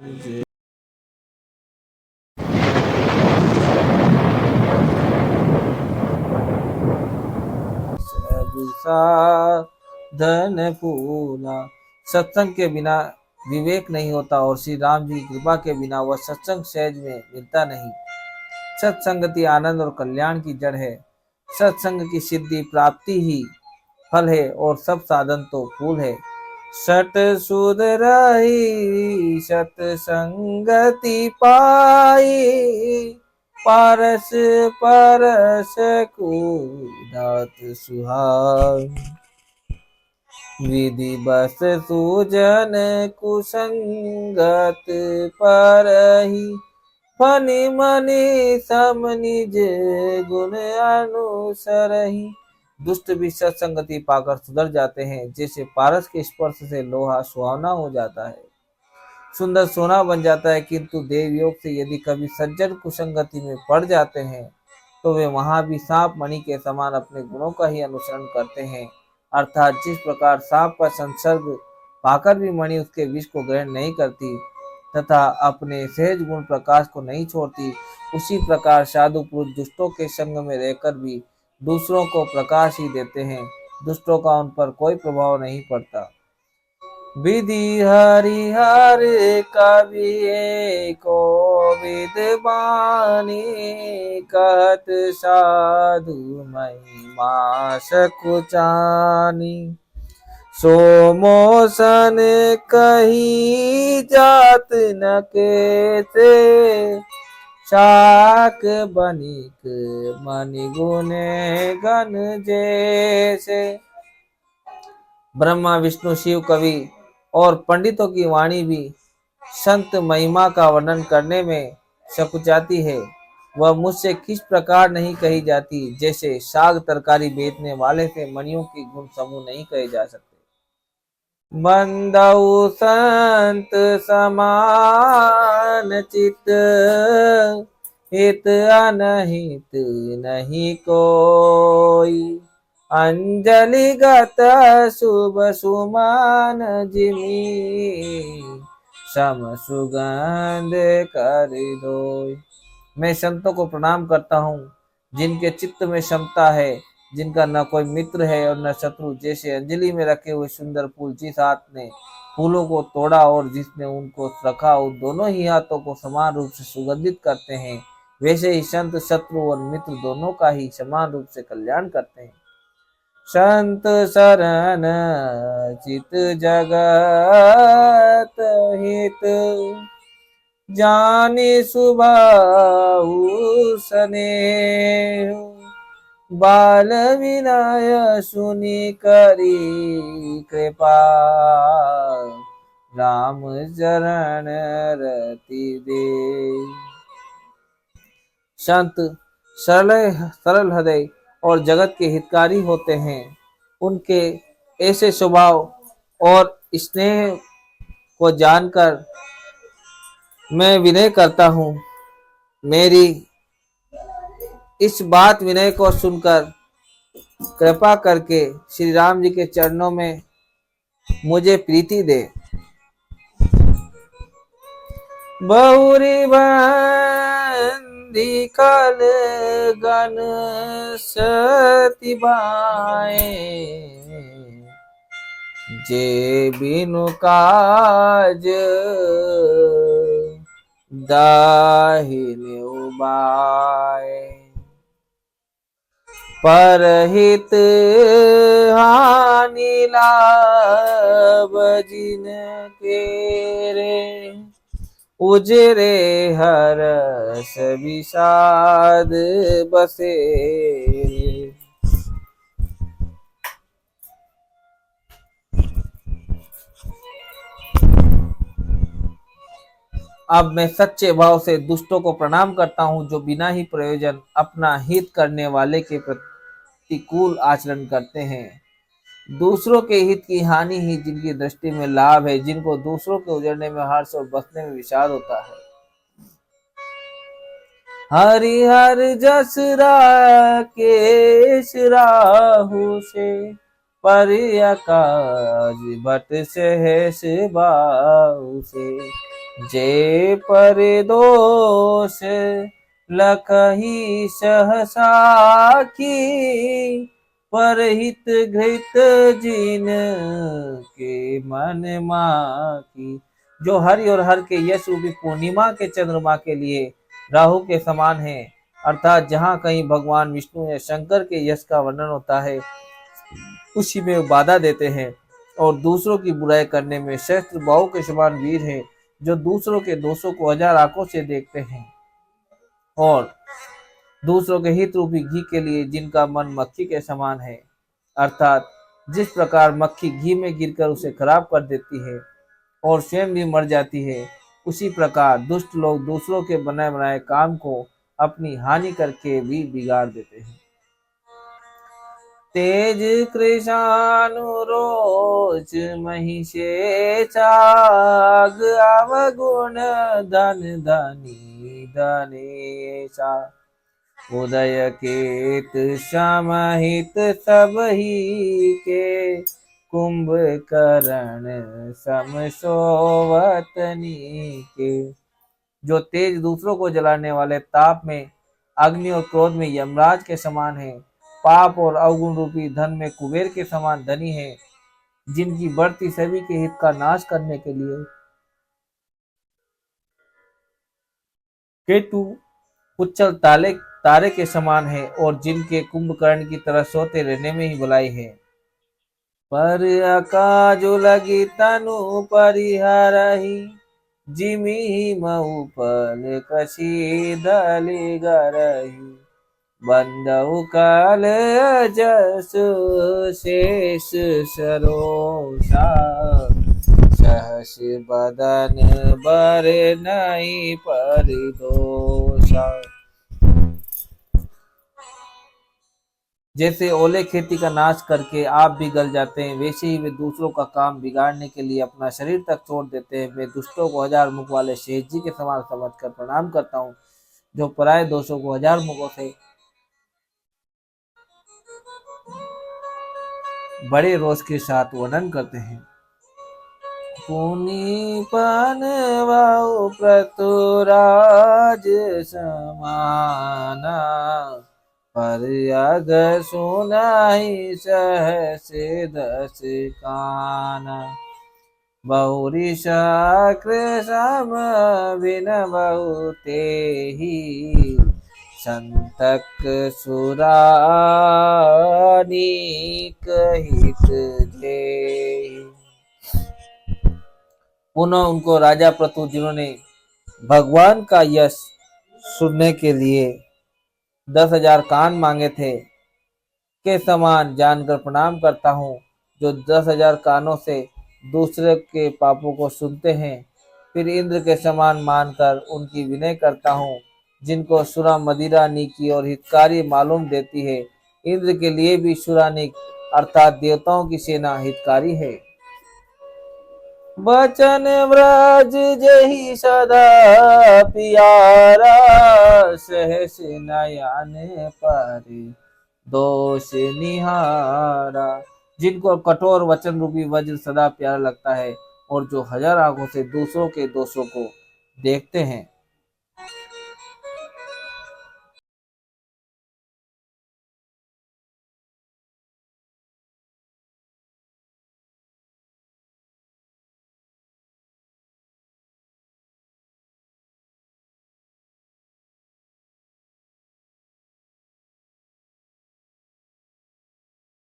जय सब साधन पूरा। सत्संग के बिना विवेक नहीं होता और श्री राम जी की कृपा के बिना वह सत्संग सहज में मिलता नहीं। सत्संगति आनंद और कल्याण की जड़ है। सत्संग की सिद्धि प्राप्ति ही फल है और सब साधन तो फूल है। सत सुध रही सत्संगति पाई, पारस परस दात सुहाई। विधि बस सूजन कुसंगत परहि, फनि मनि सम निज गुण अनुसरहि। दुष्ट भी सत्संगति पाकर सुधर जाते हैं, जैसे पारस के स्पर्श से लोहा सुहावना हो जाता है, सुंदर सोना बन जाता है। किंतु देव योग से यदि कभी सज्जन कुसंगति में पड़ जाते हैं तो वे वहां भी सांप मणि के समान अपने गुणों का ही अनुसरण करते हैं। अर्थात जिस प्रकार सांप का संसर्ग पाकर भी मणि उसके विष को ग्रहण नहीं करती तथा अपने सहज गुण प्रकाश को नहीं छोड़ती, उसी प्रकार साधु पुरुष दुष्टों के संग में रहकर भी दूसरों को प्रकाश ही देते हैं। दुष्टों का उन पर कोई प्रभाव नहीं पड़ता। विधि हरिहर कवि को विद्वानी, कहत साधु महिमा सकुचानी। सो मोसन कही जात न केते, शाक बनिक मनि गुने गण जैसे। ब्रह्मा विष्णु शिव कवि और पंडितों की वाणी भी संत महिमा का वर्णन करने में सकुचाती है। वह मुझसे किस प्रकार नहीं कही जाती, जैसे साग तरकारी बेचने वाले से मणियों की गुण समूह नहीं कहे जा सकते। बंदौ संत समान चित, हित अनहित नहीं कोई। अंजलिगत शुभ सुमन जिमी, सम सुगंध कर दोय। मैं संतों को प्रणाम करता हूँ जिनके चित्त में क्षमता है, जिनका न कोई मित्र है और न शत्रु। जैसे अंजलि में रखे हुए सुंदर फूल जिस हाथ ने फूलों को तोड़ा और जिसने उनको रखा, उन दोनों ही हाथों को समान रूप से सुगंधित करते हैं, वैसे ही संत शत्रु और मित्र दोनों का ही समान रूप से कल्याण करते हैं। संत शरण चित जगत हित, जानि सुबाहु स्नेह। बाल विनय सुनि करी कृपा, राम चरण रति दे। संत सरल हृदय और जगत के हितकारी होते हैं। उनके ऐसे स्वभाव और स्नेह को जानकर मैं विनय करता हूँ। मेरी इस बात विनय को सुनकर कृपा करके श्री राम जी के चरणों में मुझे प्रीति दे। बहुरी बंदी कल गण सती बाए, जे बिनु काज दाहिने उबाए। परहित हानि लाभ जिन केरे, उजरे हरस विषाद बसे। अब मैं सच्चे भाव से दुष्टों को प्रणाम करता हूँ, जो बिना ही प्रयोजन अपना हित करने वाले के प्रतिकूल आचरण करते हैं। दूसरों के हित की हानि ही जिनकी दृष्टि में लाभ है, जिनको दूसरों के उजड़ने में हर्ष और बसने में विषाद होता है। हरिहर जस राकेश राहु से, परिया काज भट सहस बाहु से। जे पर दोष लखही सहसा की, परहित घृत जिन के मन माकी। जो हरि और हर के यश रूपी पूर्णिमा के चंद्रमा के लिए राहु के समान है, अर्थात जहाँ कहीं भगवान विष्णु या शंकर के यश का वर्णन होता है उसी में बाधा देते हैं, और दूसरों की बुराई करने में शस्त्र बाहु के समान वीर है, जो दूसरों के दोषों को हजार आंखों से देखते हैं, और दूसरों के हित रूपी घी के लिए जिनका मन मक्खी के समान है, अर्थात जिस प्रकार मक्खी घी में गिरकर उसे खराब कर देती है और स्वयं भी मर जाती है, उसी प्रकार दुष्ट लोग दूसरों के बनाए बनाए काम को अपनी हानि करके भी बिगाड़ देते हैं। तेज कृशानुरोच महिषे चाग, अवगुण धन धनी धनेशा। उदय केत समहित सब ही के, कुंभकर्ण सम सोवतनी के। जो तेज दूसरों को जलाने वाले, ताप में अग्नि और क्रोध में यमराज के समान है, पाप और अवगुण रूपी धन में कुबेर के समान धनी है, जिनकी बढ़ती सभी के हित का नाश करने के लिए केतु उच्चल तारे के समान है, और जिनके कुंभकर्ण की तरह सोते रहने में ही भलाई है। पर अकाजु लगी तनु परिहरहि, जिमि महु पल कसी दलि गरहि। बंदउ काल जसु शेष सरोसा, सहस बदन बर नहीं परिदोषा। जैसे ओले खेती का नाश करके आप भी गल जाते हैं, वैसे ही वे दूसरों का काम बिगाड़ने के लिए अपना शरीर तक छोड़ देते हैं। मैं दुष्टों को हजार मुख वाले शेष जी के समान समझकर प्रणाम करता हूँ, जो पराये दोषों को हजार मुखों से बड़े रोष के साथ वर्णन करते हैं। पुनीपन वाउ प्रतुराज समाना, पर अग सुनाई सहस दस काना। बहुरी शक्र सम बिन बहुते ही, संतक सुरानीक हित जे। पुनः उनको राजा प्रतु, जिन्होंने भगवान का यश सुनने के लिए 10,000 कान मांगे थे, के समान जानकर प्रणाम करता हूँ, जो 10,000 कानों से दूसरे के पापों को सुनते हैं। फिर इंद्र के समान मानकर उनकी विनय करता हूँ, जिनको सुरा मदिरा नीकी और हितकारी मालूम देती है। इंद्र के लिए भी सुरानिक अर्थात देवताओं की सेना हितकारी है। बचन व्रज जही सदा पियारा, सहस नयन पर दोष निहारा। जिनको कठोर वचन रूपी वज्र सदा प्यारा लगता है, और जो हजार आंखों से दूसरों के दोषों को देखते हैं।